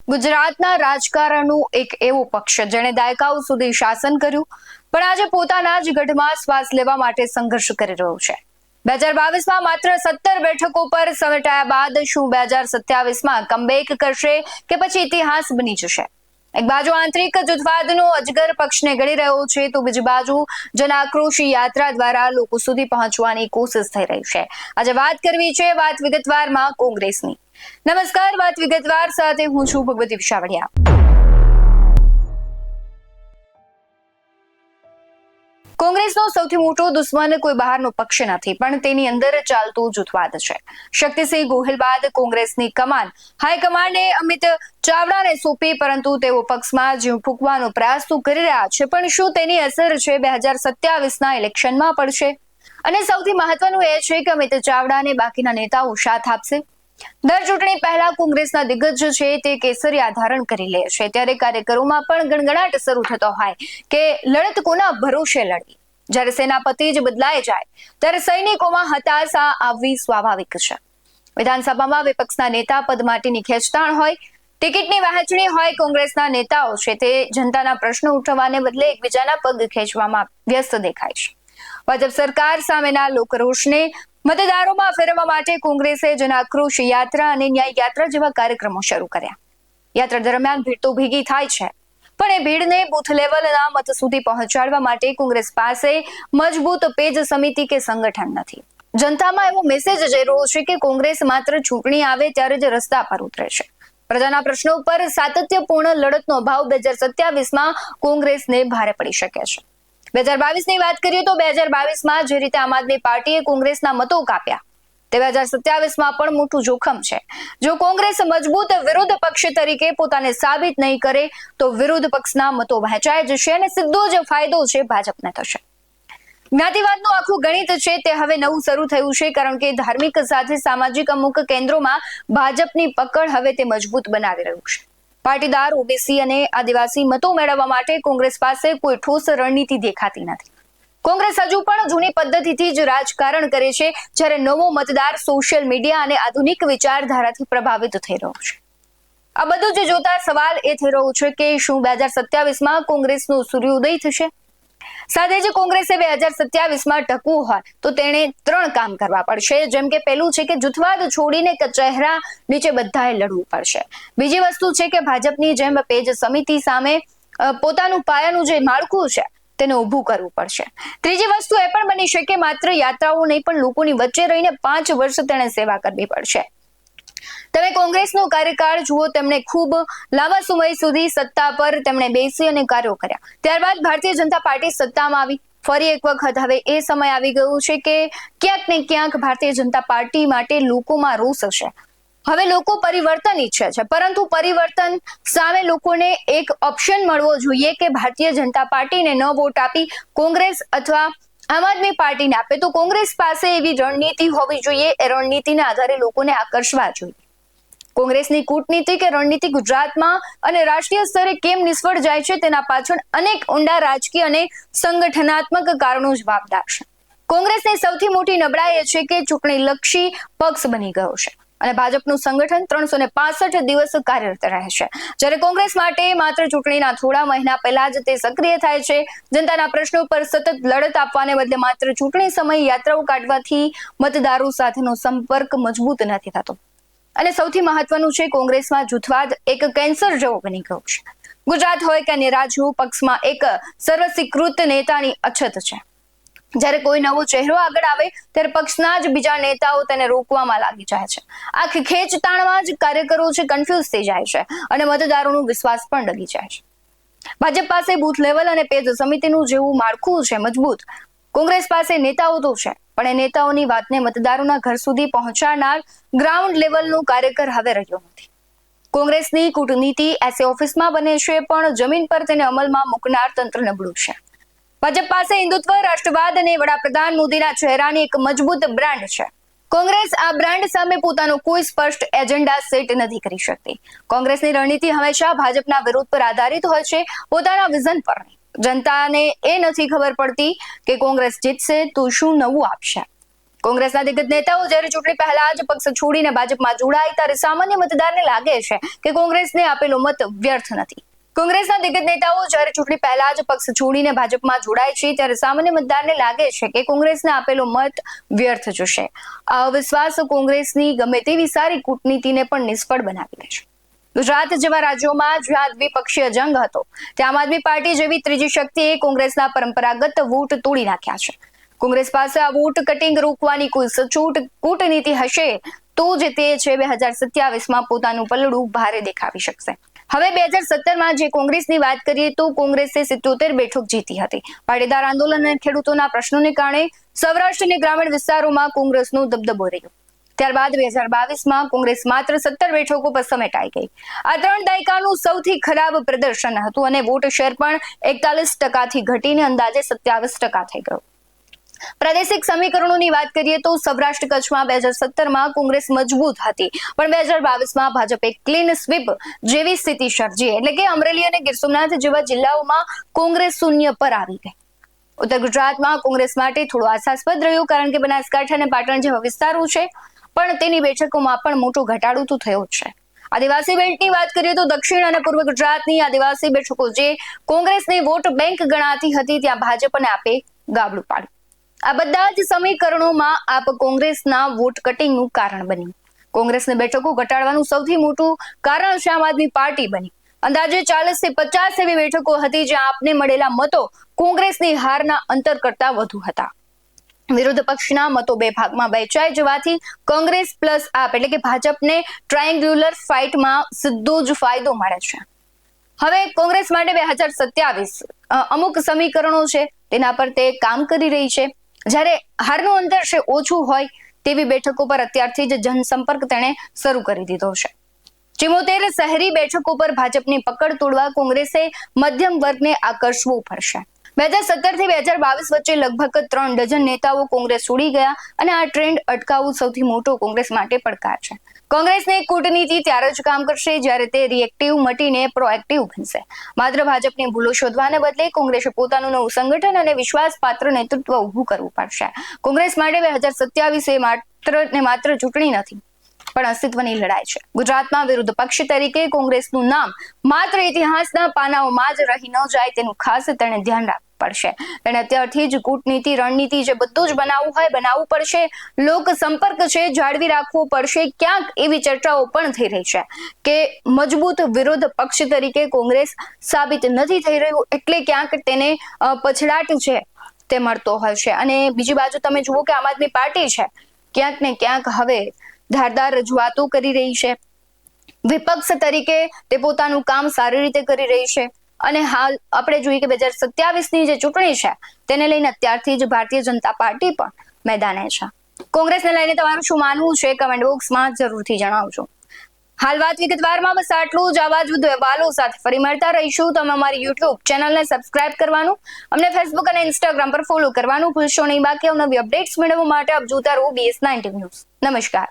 ગુજરાતના રાજકારણનું એક એવો પક્ષ જેણે દાયકાઓ સુધી શાસન કર્યું પણ આજે પોતાના જ ગઢમાં શ્વાસ લેવા માટે સંઘર્ષ કરી રહ્યો છે। 2022માં માત્ર 17 બેઠકો પર સમેટાયા બાદ શું 2027માં કમબેક કરશે કે પછી ઇતિહાસ બની જશે? એક બાજુ આંતરિક જૂથવાદનો અજગર પક્ષને ગળી રહ્યો છે તો બીજી બાજુ જનાક્રોશી યાત્રા દ્વારા લોકો સુધી પહોંચવાની કોશિશ થઈ રહી છે। આજે વાત કરવી છે વાત વિગતવારમાં કોંગ્રેસની। નમસ્કાર, વાત વિગતવાર સાથે હું છું ભગવતી વિશાવડિયા। કોંગ્રેસનો સૌથી મોટો દુશ્મન કોઈ બહારનો પક્ષ નથી પણ તેની અંદર ચાલતું જૂથવાદ છે। શક્તિસિંહ ગોહિલ બાદ કોંગ્રેસની કમાન હાઈકમાન્ડે અમિત ચાવડાને સોંપી પરંતુ તેઓ પક્ષમાં જીવ ફૂંકવાનો પ્રયાસ તો કરી રહ્યા છે પણ શું તેની અસર છે 2027ના ઇલેક્શનમાં પડશે? અને સૌથી મહત્વનું એ છે કે અમિત ચાવડાને બાકીના નેતાઓ સાથ આપશે? દર ચૂંટણી પહેલા કોંગ્રેસના દિગ્ગજ છે તે કેસરિયા ધારણ કરી લે છે ત્યારે કાર્યકરોમાં પણ ગણગણાટ શરૂ થતો હોય કે લડત કોના ભરોસે લડવી। જ્યારે સેનાપતિ જ બદલાઈ જાય ત્યારે સૈનિકોમાં હતાશા આવવી સ્વાભાવિક છે। વિધાનસભામાં વિપક્ષના નેતા પદ માટેની ખેંચતાણ હોય, ટિકિટની વહેંચણી હોય, કોંગ્રેસના નેતાઓ છે તે જનતાના પ્રશ્નો ઉઠાવવાને બદલે એકબીજાના પગ ખેંચવામાં વ્યસ્ત દેખાય છે। ભાજપ સરકાર સામેના લોકરોષને મતદારોમાં ફેરવવા માટે કોંગ્રેસે જનાક્રોશ યાત્રા અને ન્યાય યાત્રા જેવા કાર્યક્રમો શરૂ કર્યા। યાત્રા દરમિયાન ભીડ તો ભેગી થાય છે પણ એ ભીડને બૂથ લેવલના મત સુધી પહોંચાડવા માટે કોંગ્રેસ પાસે મજબૂત પેજ સમિતિ કે સંગઠન નથી। જનતામાં એવો મેસેજ જઈ રહ્યો છે કે કોંગ્રેસ માત્ર ચૂંટણી આવે ત્યારે જ રસ્તા પર ઉતરે છે। પ્રજાના પ્રશ્નો પર સાતત્યપૂર્ણ લડતનો અભાવ 2027માં કોંગ્રેસને ભારે પડી શકે છે। 2022ની વાત કરીએ તો 2022માં જે રીતે આમ આદમી પાર્ટીએ કોંગ્રેસના મતો કાપ્યા તે 2027માં પણ મોટું જોખમ છે। જો કોંગ્રેસ મજબૂત વિરોધ પક્ષ તરીકે પોતાને સાબિત નહીં કરે તો વિરોધ પક્ષના મતો વહેંચાઈ જશે અને સીધો જ ફાયદો છે ભાજપને થશે। જ્ઞાતિવાદનું આખું ગણિત છે તે હવે નવું શરૂ થયું છે કારણ કે ધાર્મિક સાથે સામાજિક અમુક કેન્દ્રોમાં ભાજપની પકડ હવે તે મજબૂત બનાવી રહ્યું છે। પાટીદાર, ઓબીસી અને આદિવાસી મતો મેળવવા માટે કોંગ્રેસ પાસે કોઈ ઠોસ રણનીતિ દેખાતી નથી। કોંગ્રેસ હજુ પણ જૂની પદ્ધતિથી જ રાજકારણ કરે છે જ્યારે નવો મતદાર સોશિયલ મીડિયા અને આધુનિક વિચારધારાથી પ્રભાવિત થઈ રહ્યો છે। આ બધું જ જોતા સવાલ એ થઈ રહ્યો છે કે શું 2027માં કોંગ્રેસનો સૂર્યોદય થશે? સાથે જ કોંગ્રેસે 2027માં ટકવું હોય તો તેણે 3 કામ કરવા પડશે। જેમ કે પહેલું છે કે જૂથવાદ છોડીને ચહેરા નીચે બધાએ લડવું પડશે। બીજી વસ્તુ છે કે ભાજપની જેમ પેજ સમિતિ સામે પોતાનું પાયાનું જે માળખું છે તેને ઊભું કરવું પડશે। ત્રીજી વસ્તુ એ પણ બની શકે માત્ર યાત્રાઓ નહીં પણ લોકોની વચ્ચે રહીને 5 વર્ષ તેણે સેવા કરવી પડશે। તમે કોંગ્રેસનો કાર્યકાળ જુઓ, તેમણે ખૂબ લાંબા સમય સુધી સત્તા પર તેમણે બેસી અને કાર્યો કર્યા। ત્યારબાદ ભારતીય જનતા પાર્ટી સત્તામાં આવી। ફરી એક વખત હવે એ સમય આવી ગયો છે કે ક્યાંક ને ક્યાંક ભારતીય જનતા પાર્ટી માટે લોકોમાં રોષ હશે। હવે લોકો પરિવર્તન ઈચ્છે છે પરંતુ પરિવર્તન સામે લોકોને એક ઓપ્શન મળવો જોઈએ કે ભારતીય જનતા પાર્ટીને ન વોટ આપી કોંગ્રેસ અથવા આમ આદમી પાર્ટીને આપે તો કોંગ્રેસ પાસે એવી રણનીતિ હોવી જોઈએ, એ રણનીતિના આધારે લોકોને આકર્ષવા જોઈએ। કોંગ્રેસની કૂટનીતિ કે રણનીતિ ગુજરાતમાં અને રાષ્ટ્રીય સ્તરે કેમ નિષ્ફળ જાય છે તેના પાછળ અનેક ઊંડા રાજકીય અને સંગઠનાત્મક કારણો જવાબદાર છે। કોંગ્રેસની સૌથી મોટી નબળાઈ એ છે કે ચૂંટણીલક્ષી પક્ષ બની ગયો છે અને ભાજપનું સંગઠન 365 દિવસ કાર્યરત રહે છે જ્યારે કોંગ્રેસ માટે માત્ર ચૂંટણીના થોડા મહિના પહેલા જ તે સક્રિય થાય છે। જનતાના પ્રશ્નો પર સતત લડત આપવાને બદલે માત્ર ચૂંટણી સમય યાત્રાઓ કાઢવાથી મતદારો સાથેનો સંપર્ક મજબૂત નથી થતો। અને સૌથી મહત્વનું છે કોંગ્રેસમાં જૂથવાદ એક કેન્સર જેવો બની ગયો છે। ગુજરાત હોય કે અન્ય રાજ્યો, પક્ષમાં એક સર્વસ્વીકૃત નેતાની અછત છે। જ્યારે કોઈ નવો ચહેરો આગળ આવે ત્યારે પક્ષના જ બીજા નેતાઓ તેને રોકવામાં લાગી જાય છે। આખી ખેંચતાણમાં જ કાર્યકરો છે કન્ફ્યુઝ થઈ જાય છે અને મતદારોનો વિશ્વાસ પણ ડગી જાય છે। ભાજપ પાસે બૂથ લેવલ અને પેજ સમિતિનું જેવું માળખું છે મજબૂત, કોંગ્રેસ પાસે નેતાઓ તો છે પણ એ નેતાઓની વાતને મતદારોના ઘર સુધી પહોંચાડનાર ગ્રાઉન્ડ લેવલનું કાર્યકર હવે રહ્યો નથી। કોંગ્રેસની કૂટનીતિ એસએ ઓફિસમાં બને છે પણ જમીન પર તેને અમલમાં મૂકનાર તંત્ર નબળું છે। ભાજપ પાસે હિન્દુત્વ, રાષ્ટ્રવાદ અને વડાપ્રધાન મોદીના ચહેરાની એક મજબૂત બ્રાન્ડ છે। કોંગ્રેસ આ બ્રાન્ડ સામે પોતાનો કોઈ સ્પષ્ટ એજન્ડા સેટ નથી કરી શકતી। કોંગ્રેસની રણનીતિ હંમેશા ભાજપના વિરોધ પર આધારિત હોય છે, પોતાના વિઝન પર નહીં। જનતાને એ નથી ખબર પડતી કે કોંગ્રેસ જીતશે તો શું નવું આપશે। કોંગ્રેસના દિગ્ગજ નેતાઓ જ્યારે ચૂંટણી પહેલા જ પક્ષ છોડીને ભાજપમાં જોડાય ત્યારે સામાન્ય મતદારને લાગે છે કે કોંગ્રેસને આપેલો મત વ્યર્થ નથી. કોંગ્રેસના દિગ્ગજ નેતાઓ જ્યારે ચૂંટણી પહેલા જ પક્ષ છોડીને ભાજપમાં જોડાય છે ત્યારે સામાન્ય મતદારને લાગે છે કે કોંગ્રેસને આપેલો મત વ્યર્થ જશે. આ અવિશ્વાસ કોંગ્રેસની ગમે તેવી સારી કૂટનીતિને પણ નિષ્ફળ બનાવી દે છે. ગુજરાત જેવા રાજ્યોમાં જ્યાં દ્વિપક્ષીય જંગ હતો ત્યાં આમ આદમી પાર્ટી જેવી ત્રીજી શક્તિએ કોંગ્રેસના પરંપરાગત વોટ તોડી નાખ્યા છે. કોંગ્રેસ પાસે આ વોટ કટિંગ રોકવાની કોઈ સચોટ કૂટનીતિ હશે તો જ તે છે 2027માં પોતાનું પલડું ભારે દેખાવી શકશે. હવે 2017માં જે કોંગ્રેસની વાત કરીએ તો કોંગ્રેસે 77 બેઠક જીતી હતી. પાટીદાર આંદોલન અને ખેડૂતોના પ્રશ્નોને કારણે સૌરાષ્ટ્ર અને ગ્રામીણ વિસ્તારોમાં કોંગ્રેસનો દબદબો રહ્યો. ત્યારબાદ 2022માં કોંગ્રેસ માત્ર 17 બેઠકો પર સમેટાઈ ગઈ. આ 3 દાયકાનું સૌથી ખરાબ પ્રદર્શન હતું અને વોટ શેર પણ 41% ઘટીને અંદાજે 27% થઈ ગયો. પ્રાદેશિક સમીકરણોની વાત કરીએ તો સૌરાષ્ટ્ર કચ્છમાં 2017માં કોંગ્રેસ મજબૂત હતી પણ 2022માં ભાજપે ક્લીન સ્વીપ જેવી સ્થિતિ સર્જી એટલે કે અમરેલી અને ગીર સોમનાથ જેવા જિલ્લાઓમાં કોંગ્રેસ શૂન્ય પર આવી ગઈ. ઉત્તર ગુજરાતમાં કોંગ્રેસ માટે થોડું આશાસ્પદ રહ્યું કારણ કે બનાસકાંઠા અને પાટણ જેવા વિસ્તારો છે પણ તેની બેઠકોમાં પણ મોટો ઘટાડો તો થયો જ છે. આદિવાસી બેલ્ટની વાત કરીએ તો દક્ષિણ અને પૂર્વ ગુજરાતની આદિવાસી બેઠકો જે કોંગ્રેસની વોટ બેંક ગણાતી હતી ત્યાં ભાજપને આપે ગાબડું પાડ્યું. આ બધા જ સમીકરણોમાં આપ કોંગ્રેસના વોટ કટિંગનું કારણ બન્યું. કોંગ્રેસને બેઠકો ઘટાડવાનું સૌથી મોટું કારણ છે આમ આદમી પાર્ટી બની. અંદાજે 40 થી 50 એવી બેઠકો હતી જ્યાં આપને મળેલા મતો કોંગ્રેસની હારના અંતર કરતા વધુ હતા. વિરોધ પક્ષના મતો બે ભાગમાં વહેંચાઈ જવાથી કોંગ્રેસ પ્લસ આપ એટલે કે ભાજપને ટ્રાયેન્ગ્યુલર ફાઇટમાં સીધો જ ફાયદો મળે છે. હવે કોંગ્રેસ માટે 2027 અમુક સમીકરણો છે તેના પર તે કામ કરી રહી છે. જ્યારે હારનું અંતર છે ઓછું હોય તેવી બેઠકો પર અત્યારથી જ જનસંપર્ક તેણે શરૂ કરી દીધો છે. 74 શહેરી બેઠકો પર ભાજપની પકડ તોડવા કોંગ્રેસે મધ્યમ વર્ગને આકર્ષવું પડશે. 2017 થી 2022 વચ્ચે લગભગ 3 ડઝન નેતાઓ કોંગ્રેસ છોડી ગયા અને આ ટ્રેન્ડ અટકાવવું સૌથી મોટો કોંગ્રેસ માટે પડકાર છે. કોંગ્રેસની કૂટનીતિ ત્યારે જ કામ કરશે જ્યારે તે રિએક્ટિવ મટીને પ્રોએક્ટિવ બનશે. માત્ર ભાજપની ભૂલો શોધવાને બદલે કોંગ્રેસે પોતાનું નવું સંગઠન અને વિશ્વાસપાત્ર નેતૃત્વ ઊભું કરવું પડશે. કોંગ્રેસ માટે 2027 એ માત્ર ચૂંટણી નથી પણ અસ્તિત્વની લડાઈ છે. ગુજરાતમાં વિરોધ પક્ષ તરીકે કોંગ્રેસનું નામ માત્ર ઇતિહાસના પાનાઓમાં જ રહી ન જાય તેનું ખાસ તેણે ધ્યાન રાખવું પડશે. તેને અત્યારથી જ કૂટનીતિ રણનીતિ જે બધું જ બનાવવું પડશે. લોક સંપર્ક છે જાળવી રાખવો પડશે. ક્યાંક એવી ચર્ચાઓ પણ થઈ રહી છે કે મજબૂત વિરોધ પક્ષ તરીકે કોંગ્રેસ સાબિત નથી થઈ રહ્યું એટલે ક્યાંક તેને પછડાટ છે તે મળતો હોય છે. અને બીજી બાજુ તમે જુઓ કે આમ આદમી પાર્ટી છે ક્યાંક ને ક્યાંક હવે ધારદાર રજૂઆતો કરી રહી છે. વિપક્ષ તરીકે તે પોતાનું કામ સારી રીતે કરી રહી છે અને હાલ આપણે જોઈએ કે 2027ની જે ચૂંટણી છે તેને લઈને અત્યારથી જ ભારતીય જનતા પાર્ટી પણ મેદાને છે. કોંગ્રેસને લઈને તમારું શું માનવું છે કમેન્ટ બોક્સમાં જરૂરથી જણાવજો. હાલ વાત વિગતવારમાં બસ આટલું જ. આવા જ વધુ અહેવાલો સાથે ફરી મળતા રહીશું. તમે અમારી યુટ્યુબ ચેનલને સબસ્ક્રાઇબ કરવાનું, અમને ફેસબુક અને ઇન્સ્ટાગ્રામ પર ફોલો કરવાનું ભૂલશો નહીં. બાકી નવી અપડેટ્સ મેળવવા માટે આપ જોતા રહો BS19 ન્યૂઝ. નમસ્કાર.